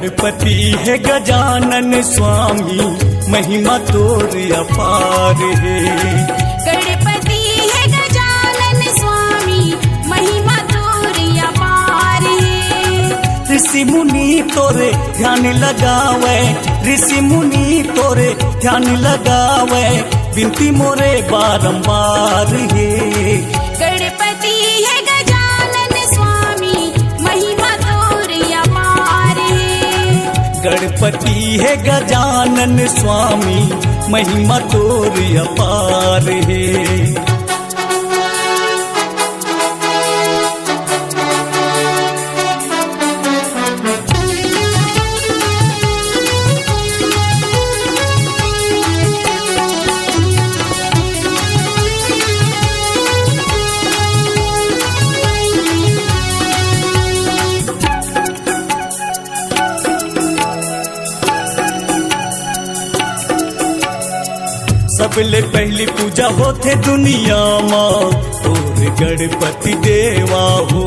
गणपति है गजानन स्वामी, महिमा तोर अपार है। गणपति है गजानन स्वामी, महिमा तोर अपार है। ऋषि मुनि तोरे ध्यान लगावे, ऋषि मुनि तोरे ध्यान लगावे, विनती मोरे बारंबार है। गणपति है गजानन स्वामी, महिमा तोर अपार है। गणपति है गजानन स्वामी, महिमा तोर अपार है। सबले पहली पूजा होते दुनिया माँ, तोर गणपति देवा हो।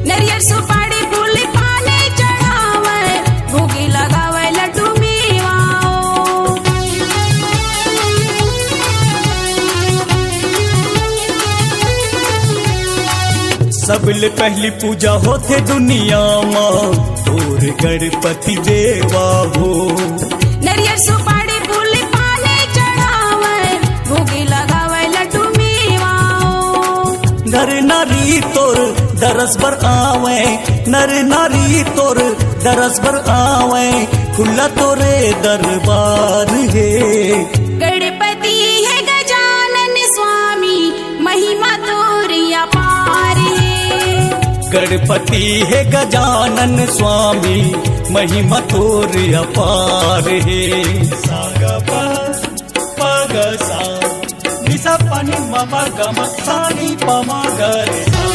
नरियर सुपारी फूल पाने चढ़ावे, भोगी लगावे लड्डू मेवा। सबले पहली पूजा होते दुनिया माँ, तोर गणपति देवा हो। नरियर सुपारी फूल पाने चढ़ावे, भोगी लगावे लड्डू मेवा। नर नारी तोर दरस बर आवे, नर नारी तोर दरस बर आवे, खुला तोरे दरबार है। गणपति है गजानन स्वामी, महिमा तोर अपार है। गणपति है गजानन स्वामी, महिमा तोर अपार है। सागा पग सा निसा पानी ममा गम सानी पमा गरे सा।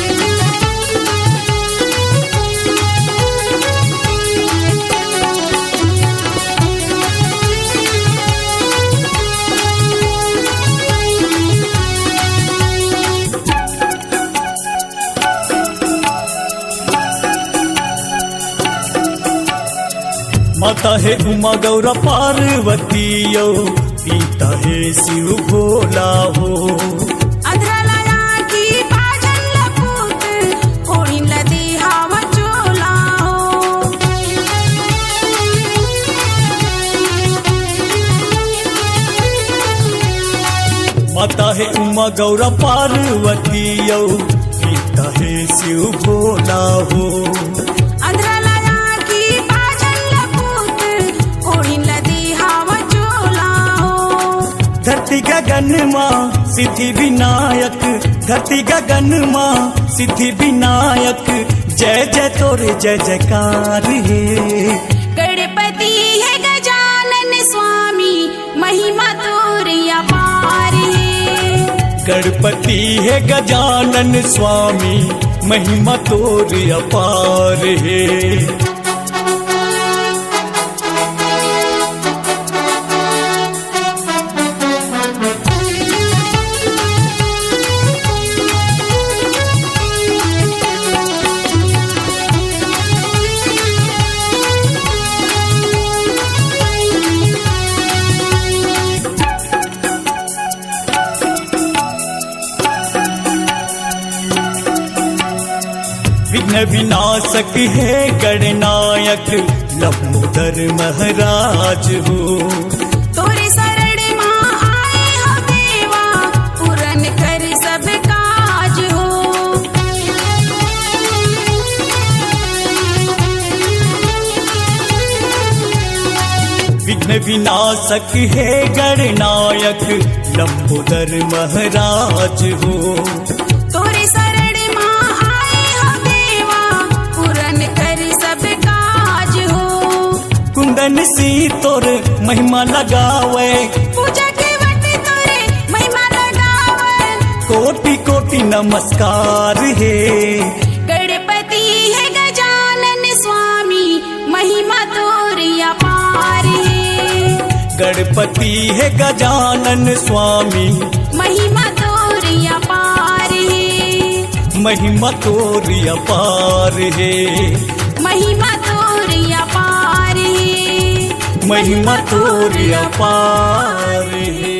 माता है उमा गौरा पार्वती यो, पिता है शिव भोला हो। अंधराला की बाजन लपूत, कोड़ी नदी हवा चोला हो। माता है उमा गौरा पार्वती यो, पिता है शिव भोला हो। धरती गगन माँ सिद्धि विनायक, धरती गगन माँ सिद्धि विनायक, जय जय तोरे जय जयकार है। गणपति है गजानन स्वामी, महिमा तोर अपार है। गणपति है गजानन स्वामी, महिमा तोर अपार है। विघ्न विनाशक है गणनायक, लंबोदर महाराज हो। तोरे शरण माँ आए हो देवा, पूरन कर सब काज हो। विघ्न विनाशक है गणनायक, लंबोदर महाराज हो। तोरे शरण माँ आए हो देवा, पूरन कर सब काज हो। कुंदन सी तोर महिमा लगावे, पूजा के वक्त तोरे महिमा लगावे, कोटि कोटि नमस्कार है। गणपति है गजानन स्वामी, महिमा तोर अपार है। गणपति है गजानन स्वामी, महिमा तोर अपार है। महिमा तोर अपार है। महिमा तोर अपार महिमा तोरी अपार है।